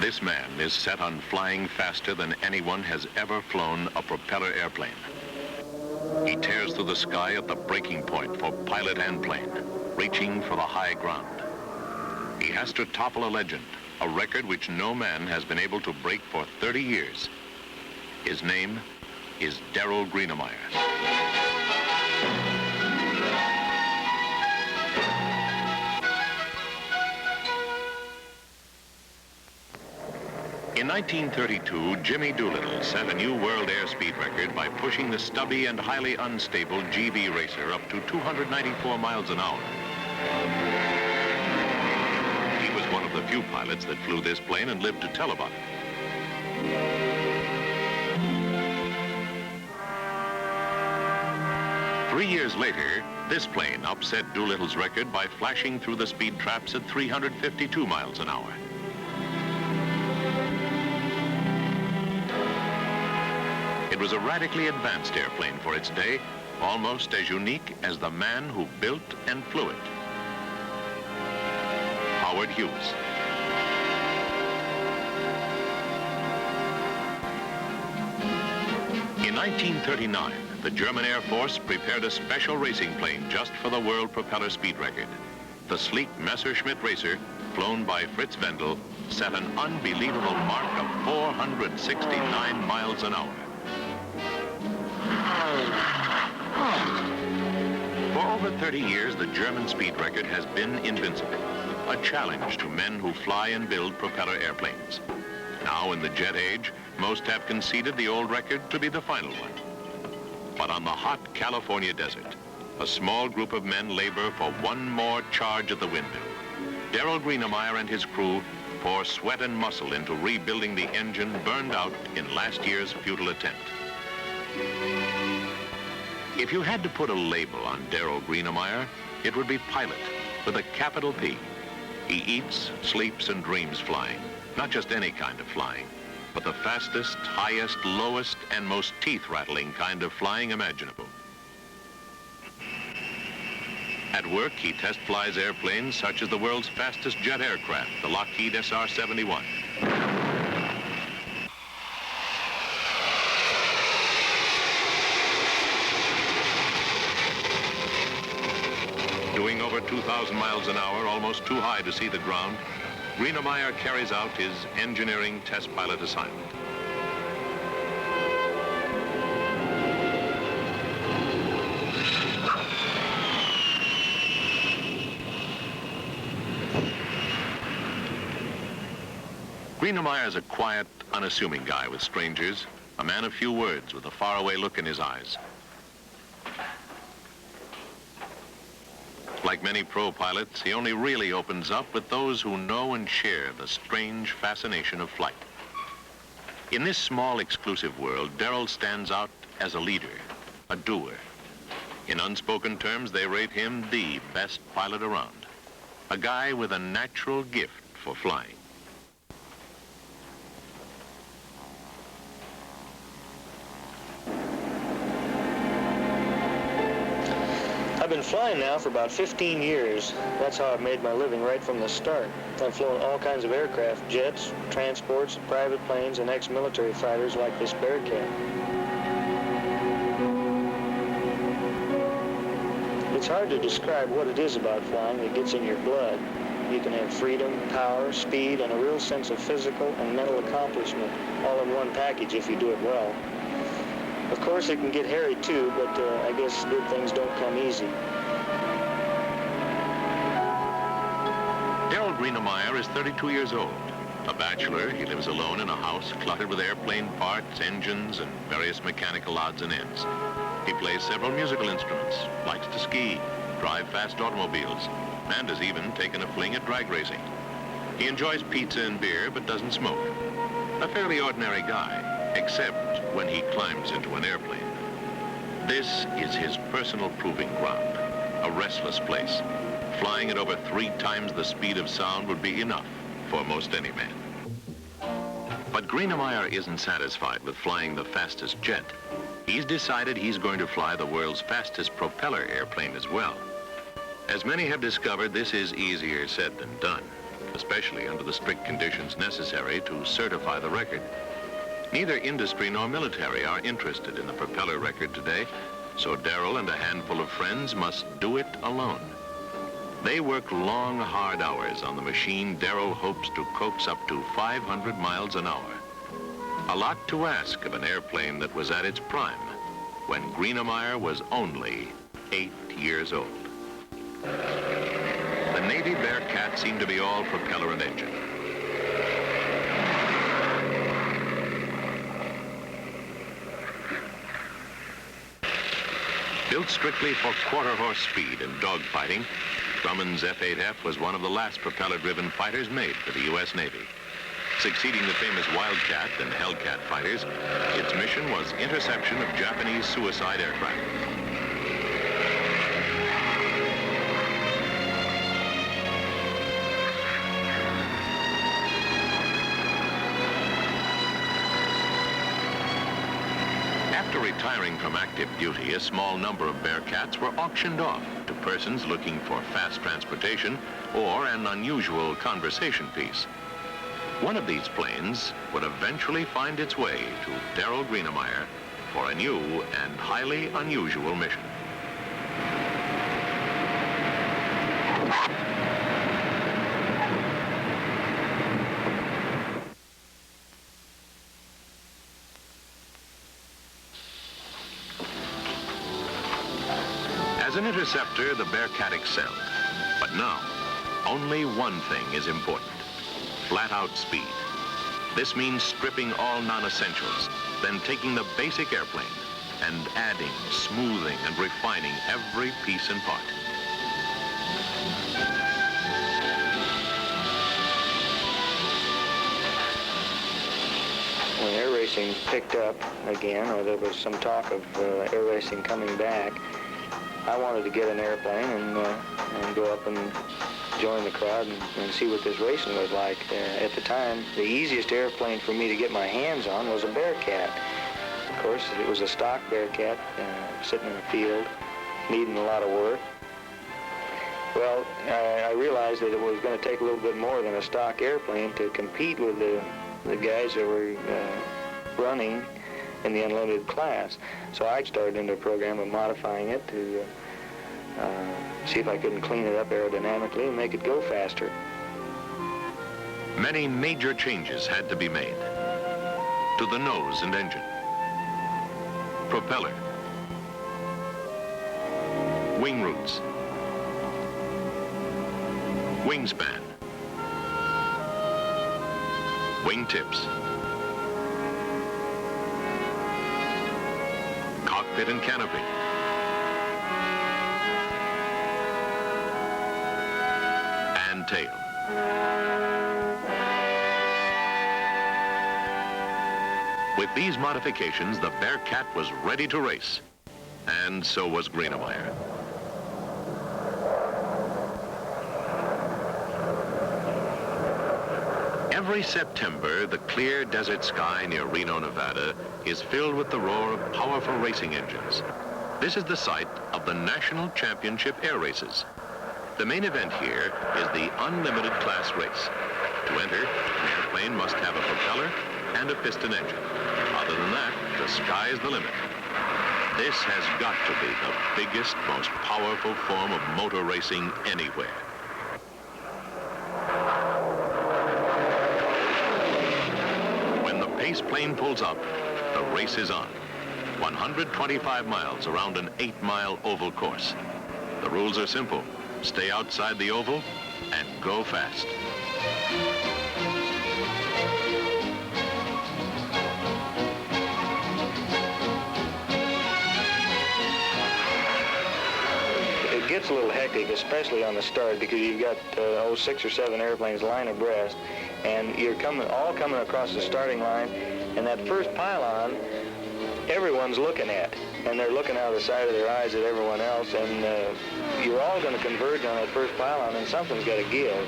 This man is set on flying faster than anyone has ever flown a propeller airplane. He tears through the sky at the breaking point for pilot and plane, reaching for the high ground. He has to topple a legend, a record which no man has been able to break for 30 years. His name is Darrel Geenamyer. In 1932, Jimmy Doolittle set a new world airspeed record by pushing the stubby and highly unstable GB racer up to 294 miles an hour. He was one of the few pilots that flew this plane and lived to tell about it. 3 years later, this plane upset Doolittle's record by flashing through the speed traps at 352 miles an hour. It was a radically advanced airplane for its day, almost as unique as the man who built and flew it. Howard Hughes. In 1939, the German Air Force prepared a special racing plane just for the world propeller speed record. The sleek Messerschmitt racer, flown by Fritz Wendel, set an unbelievable mark of 469 miles an hour. For over 30 years, the German speed record has been invincible, a challenge to men who fly and build propeller airplanes. Now, in the jet age, most have conceded the old record to be the final one. But on the hot California desert, a small group of men labor for one more charge at the windmill. Darrel Geenamyer and his crew pour sweat and muscle into rebuilding the engine burned out in last year's futile attempt. If you had to put a label on Darrel Geenamyer, it would be pilot, with a capital P. He eats, sleeps, and dreams flying. Not just any kind of flying, but the fastest, highest, lowest, and most teeth-rattling kind of flying imaginable. At work, he test flies airplanes such as the world's fastest jet aircraft, the Lockheed SR-71. Doing over 2,000 miles an hour, almost too high to see the ground, Geenamyer carries out his engineering test pilot assignment. Geenamyer is a quiet, unassuming guy with strangers, a man of few words with a faraway look in his eyes. Like many pro pilots, he only really opens up with those who know and share the strange fascination of flight. In this small, exclusive world, Darrel stands out as a leader, a doer. In unspoken terms, they rate him the best pilot around, a guy with a natural gift for flying. I've been flying now for about 15 years. That's how I've made my living right from the start. I've flown all kinds of aircraft, jets, transports, private planes, and ex-military fighters like this Bearcat. It's hard to describe what it is about flying that gets in your blood. You can have freedom, power, speed, and a real sense of physical and mental accomplishment all in one package if you do it well. Of course, it can get hairy too, but I guess good things don't come easy. Darrel Geenamyer is 32 years old. A bachelor, he lives alone in a house cluttered with airplane parts, engines, and various mechanical odds and ends. He plays several musical instruments, likes to ski, drive fast automobiles, and has even taken a fling at drag racing. He enjoys pizza and beer, but doesn't smoke. A fairly ordinary guy, except when he climbs into an airplane. This is his personal proving ground, a restless place. Flying at over 3 times the speed of sound would be enough for most any man. But Geenamyer isn't satisfied with flying the fastest jet. He's decided he's going to fly the world's fastest propeller airplane as well. As many have discovered, this is easier said than done. especially under the strict conditions necessary to certify the record. Neither industry nor military are interested in the propeller record today, so Darrel and a handful of friends must do it alone. They work long, hard hours on the machine Darrel hopes to coax up to 500 miles an hour. A lot to ask of an airplane that was at its prime when Geenamyer was only 8 years old. The Navy Bearcat seemed to be all propeller and engine. Built strictly for quarter-horse speed and dogfighting, Grumman's F-8F was one of the last propeller-driven fighters made for the U.S. Navy. Succeeding the famous Wildcat and Hellcat fighters, its mission was interception of Japanese suicide aircraft. After retiring from active duty, a small number of Bearcats were auctioned off to persons looking for fast transportation or an unusual conversation piece. One of these planes would eventually find its way to Darrel Geenamyer for a new and highly unusual mission. As an interceptor, the Bearcat excelled. But now, only one thing is important: flat-out speed. This means stripping all non-essentials, then taking the basic airplane and adding, smoothing, and refining every piece and part. When air racing picked up again, or there was some talk of air racing coming back, I wanted to get an airplane and go up and join the crowd and see what this racing was like. At the time, the easiest airplane for me to get my hands on was a Bearcat. Of course, it was a stock Bearcat sitting in a field, needing a lot of work. Well, I realized that it was going to take a little bit more than a stock airplane to compete with the guys that were running in the unlimited class. So I started into a program of modifying it to see if I couldn't clean it up aerodynamically and make it go faster. Many major changes had to be made to the nose and engine, propeller, wing roots, wingspan, wing tips, cockpit and canopy, and tail. With these modifications, the Bearcat was ready to race, and so was Geenamyer. Every September, the clear desert sky near Reno, Nevada, is filled with the roar of powerful racing engines. This is the site of the National Championship Air Races. The main event here is the unlimited class race. To enter, an airplane must have a propeller and a piston engine. Other than that, the sky is the limit. This has got to be the biggest, most powerful form of motor racing anywhere. When the pace plane pulls up, the race is on. 125 miles around an 8-mile oval course. The rules are simple. Stay outside the oval and go fast. It gets a little hectic, especially on the start, because you've got 6 or 7 airplanes line abreast, and you're all coming across the starting line, and that first pylon, everyone's looking at, and they're looking out of the side of their eyes at everyone else, and you're all going to converge on that first pylon, and something's got to give.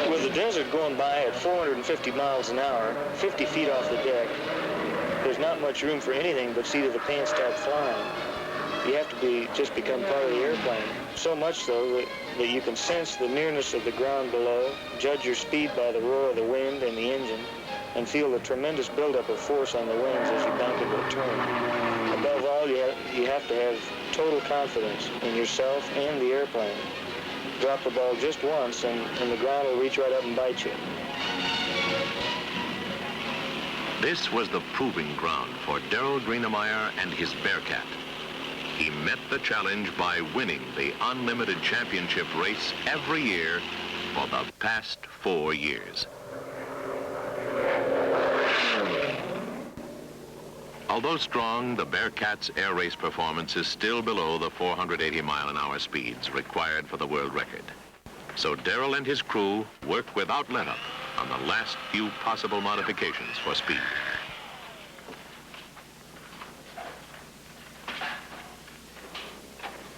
With the desert going by at 450 miles an hour, 50 feet off the deck, there's not much room for anything but seat of the pants start flying. You have to just become part of the airplane. So much so that you can sense the nearness of the ground below, judge your speed by the roar of the wind and the engine, and feel the tremendous buildup of force on the wings as you bank into a turn. Above all, you have to have total confidence in yourself and the airplane. Drop the ball just once and the ground will reach right up and bite you. This was the proving ground for Darrel Geenamyer and his Bearcat. He met the challenge by winning the unlimited championship race every year for the past 4 years. Although strong, the Bearcat's air race performance is still below the 480-mile-an-hour speeds required for the world record. So Darrel and his crew worked without let-up on the last few possible modifications for speed.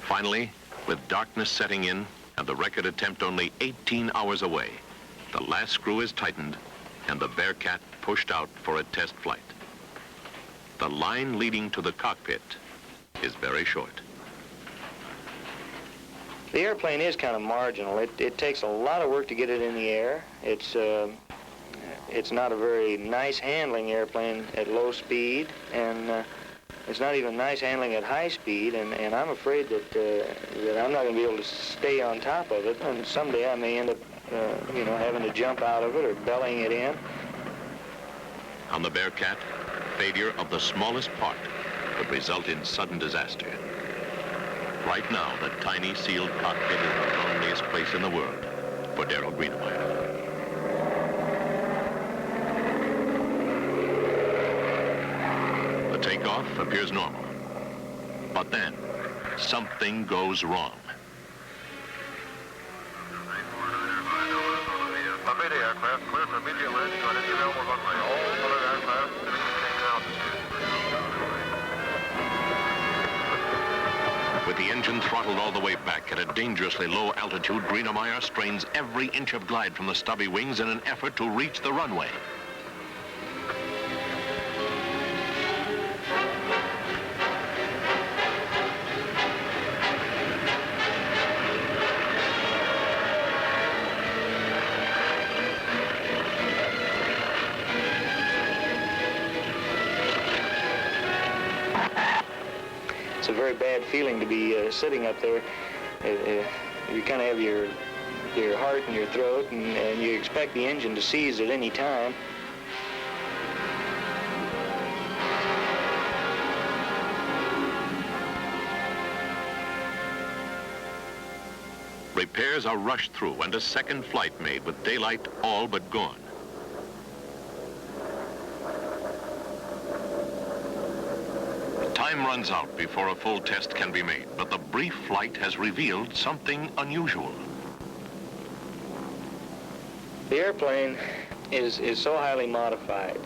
Finally, with darkness setting in and the record attempt only 18 hours away, the last screw is tightened and the Bearcat pushed out for a test flight. The line leading to the cockpit is very short. The airplane is kind of marginal. It takes a lot of work to get it in the air. It's not a very nice handling airplane at low speed, and it's not even nice handling at high speed, and I'm afraid that I'm not going to be able to stay on top of it, and someday I may end up, having to jump out of it or bellying it in. On the Bearcat, failure of the smallest part could result in sudden disaster. Right now, the tiny sealed cockpit is the loneliest place in the world for Darrel Geenamyer. The takeoff appears normal, but then something goes wrong. Aircraft clear for immediate landing on any available runway. All other aircraft maintain altitude. With the engine throttled all the way back at a dangerously low altitude, Geenamyer strains every inch of glide from the stubby wings in an effort to reach the runway. It's a very bad feeling to be sitting up there. You kind of have your heart in your throat, and you expect the engine to seize at any time. Repairs are rushed through and a second flight made with daylight all but gone. Time runs out before a full test can be made, but the brief flight has revealed something unusual. The airplane is so highly modified,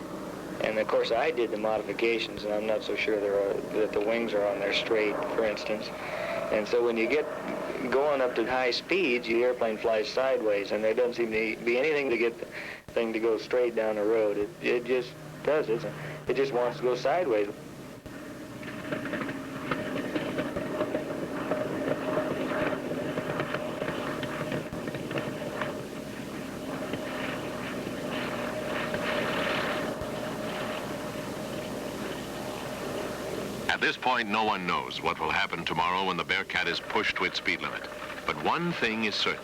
and of course I did the modifications, and I'm not so sure that the wings are on there straight, for instance. And so when you get going up to high speeds, the airplane flies sideways, and there doesn't seem to be anything to get the thing to go straight down the road. It just does. It just wants to go sideways. At this point, no one knows what will happen tomorrow when the Bearcat is pushed to its speed limit. But one thing is certain.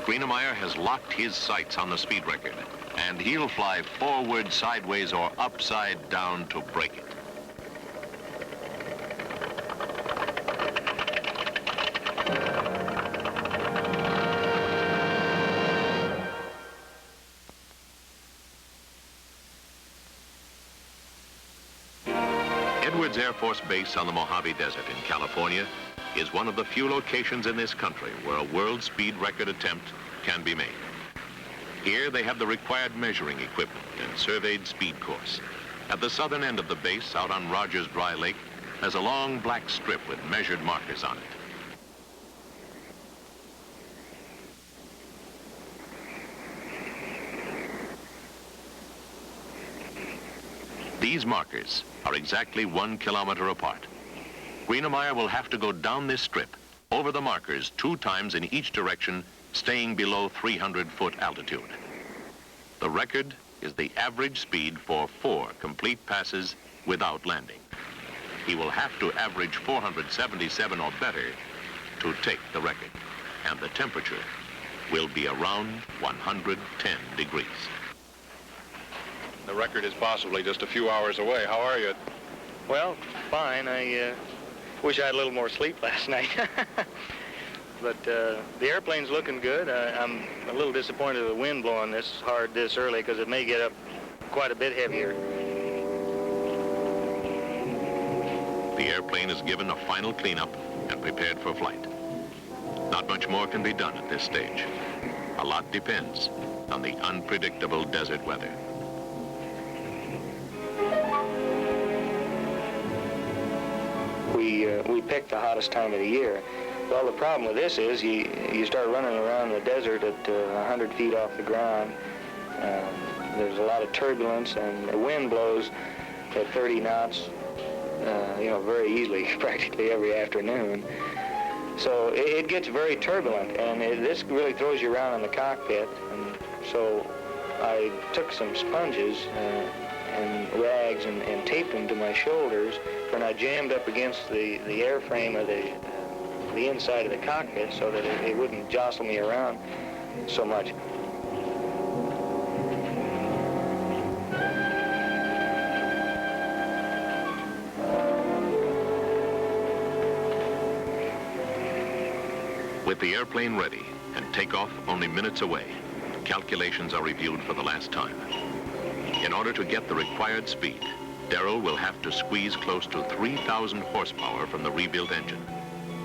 Geenamyer has locked his sights on the speed record, and he'll fly forward, sideways, or upside down to break it. Edwards Air Force Base on the Mojave Desert in California is one of the few locations in this country where a world speed record attempt can be made. Here they have the required measuring equipment and surveyed speed course. At the southern end of the base, out on Rogers Dry Lake, there's a long black strip with measured markers on it. These markers are exactly 1 kilometer apart. Geenamyer will have to go down this strip, over the markers 2 times in each direction, staying below 300-foot altitude. The record is the average speed for 4 complete passes without landing. He will have to average 477 or better to take the record, and the temperature will be around 110 degrees. The record is possibly just a few hours away. How are you? Well, fine. I wish I had a little more sleep last night. But the airplane's looking good. I'm a little disappointed with the wind blowing this hard this early because it may get up quite a bit heavier. The airplane is given a final cleanup and prepared for flight. Not much more can be done at this stage. A lot depends on the unpredictable desert weather. We picked the hottest time of the year. Well, the problem with this is you start running around the desert at 100 feet off the ground. There's a lot of turbulence, and the wind blows at 30 knots, very easily, practically every afternoon. So it gets very turbulent, and this really throws you around in the cockpit. And so I took some sponges and rags and taped them to my shoulders, and I jammed up against the airframe of the inside of the cockpit so that it wouldn't jostle me around so much. With the airplane ready and takeoff only minutes away, calculations are reviewed for the last time. In order to get the required speed, Darrel will have to squeeze close to 3,000 horsepower from the rebuilt engine,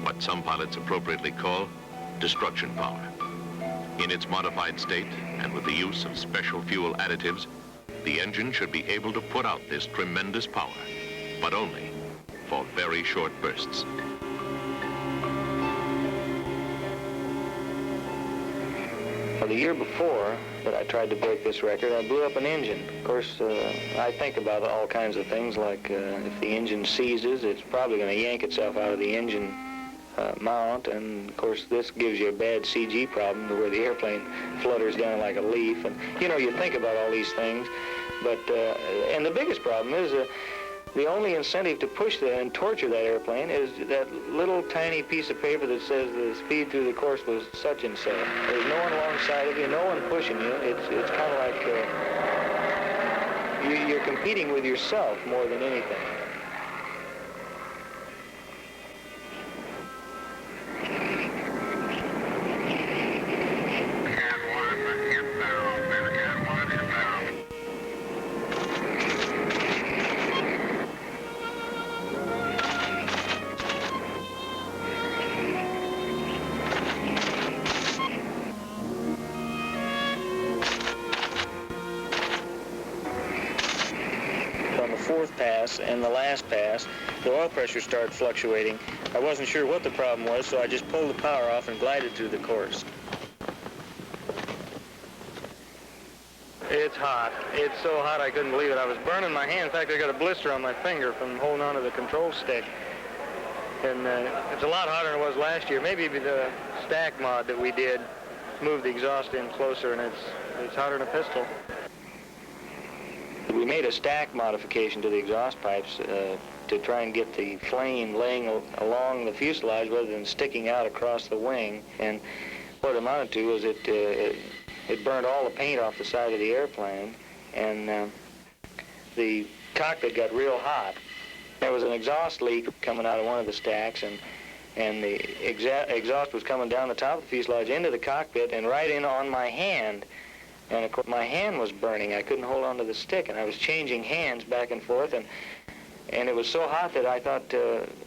what some pilots appropriately call destruction power. In its modified state, and with the use of special fuel additives, the engine should be able to put out this tremendous power, but only for very short bursts. Well, the year before that I tried to break this record, I blew up an engine. Of course, I think about all kinds of things, like if the engine seizes, it's probably going to yank itself out of the engine mount, and of course this gives you a bad CG problem where the airplane flutters down like a leaf, and you think about all these things, but and the biggest problem is the only incentive to push that and torture that airplane is that little tiny piece of paper that says the speed through the course was such and so. There's no one alongside of you, no one pushing you. It's kind of like you're competing with yourself more than anything. Fourth pass and the last pass, the oil pressure started fluctuating. I wasn't sure what the problem was, so I just pulled the power off and glided through the course. It's hot. It's so hot I couldn't believe it. I was burning my hand. In fact, I got a blister on my finger from holding onto the control stick. And it's a lot hotter than it was last year. Maybe the stack mod that we did moved the exhaust in closer, and it's hotter than a pistol. We made a stack modification to the exhaust pipes to try and get the flame laying along the fuselage rather than sticking out across the wing. And what it amounted to was it burned all the paint off the side of the airplane, and the cockpit got real hot. There was an exhaust leak coming out of one of the stacks, and the exhaust was coming down the top of the fuselage into the cockpit and right in on my hand. And of course, my hand was burning. I couldn't hold on to the stick, and I was changing hands back and forth, and it was so hot that I thought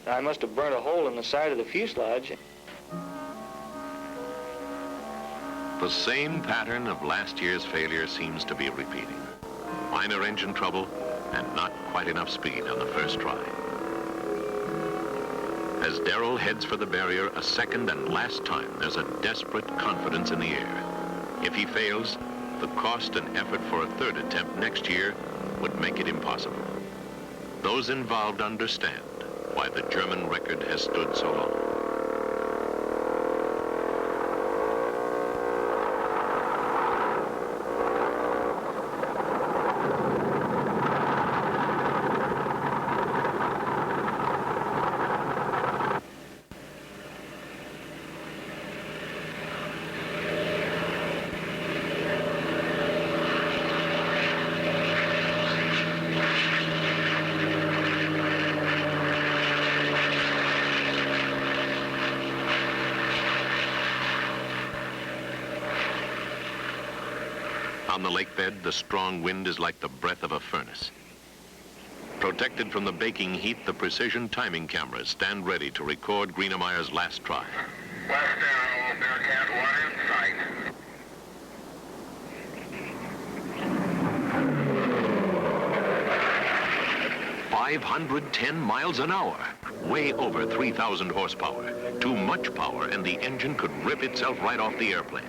I must have burnt a hole in the side of the fuselage. The same pattern of last year's failure seems to be repeating. Minor engine trouble and not quite enough speed on the first try. As Darrel heads for the barrier a second and last time, there's a desperate confidence in the air. If he fails, the cost and effort for a third attempt next year would make it impossible. Those involved understand why the German record has stood so long. On the lake bed, the strong wind is like the breath of a furnace. Protected from the baking heat, the precision timing cameras stand ready to record Geenamyer's last try. West Darrel, Bearcat 1 in sight. 510 miles an hour, way over 3,000 horsepower. Too much power and the engine could rip itself right off the airplane.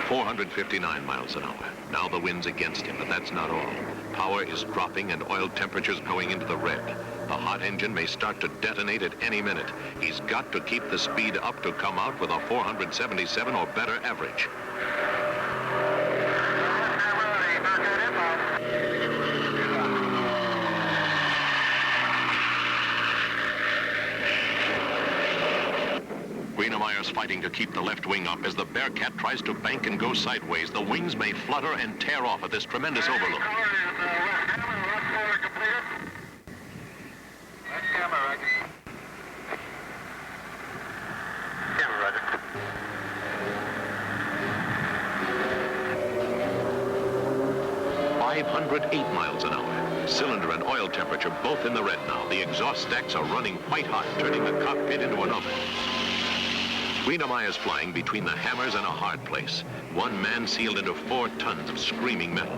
459 miles an hour. Now the wind's against him, but that's not all. Power is dropping and oil temperature's going into the red. The hot engine may start to detonate at any minute. He's got to keep the speed up to come out with a 477 or better average. Geenamyer's fighting to keep the left wing up as the Bearcat tries to bank and go sideways. The wings may flutter and tear off at this tremendous overload. 508 miles an hour. Cylinder and oil temperature both in the red now. The exhaust stacks are running white hot, turning the cockpit into an oven. Geenamyer's flying between the hammers and a hard place. One man sealed into 4 tons of screaming metal.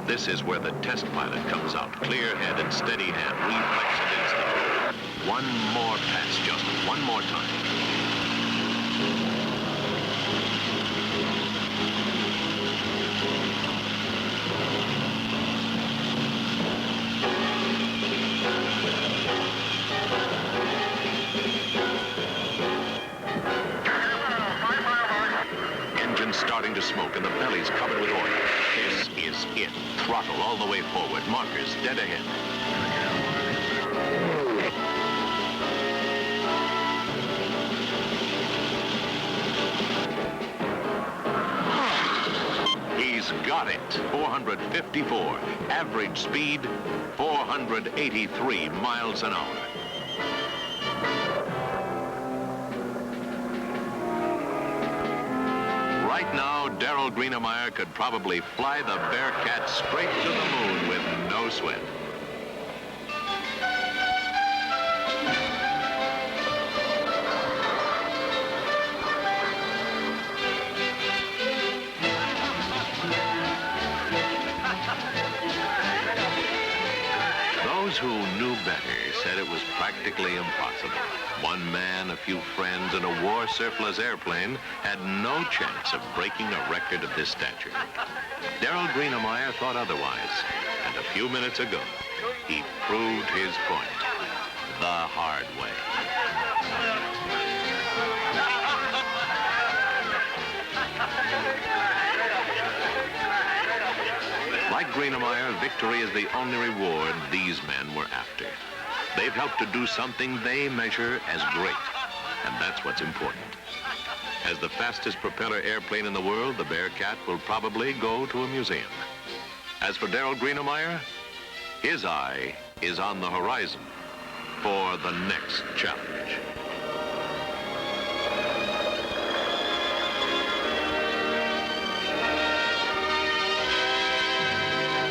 This is where the test pilot comes out. Clear head and steady hand, reflex and instinct. One more pass, just one more time. Starting to smoke and the belly's covered with oil. This is it. Throttle all the way forward. Markers dead ahead. He's got it. 454. Average speed, 483 miles an hour. Right now, Darrel Geenamyer could probably fly the Bearcat straight to the moon with no sweat. Those who knew better said it was practically impossible. One man, a few friends, and a war surplus airplane had no chance of breaking a record of this stature. Darrel Geenamyer thought otherwise, and a few minutes ago, he proved his point the hard way. Like Geenamyer, victory is the only reward these men were after. They've helped to do something they measure as great, and that's what's important. As the fastest propeller airplane in the world, the Bearcat will probably go to a museum. As for Darrel Geenamyer, his eye is on the horizon for the next challenge.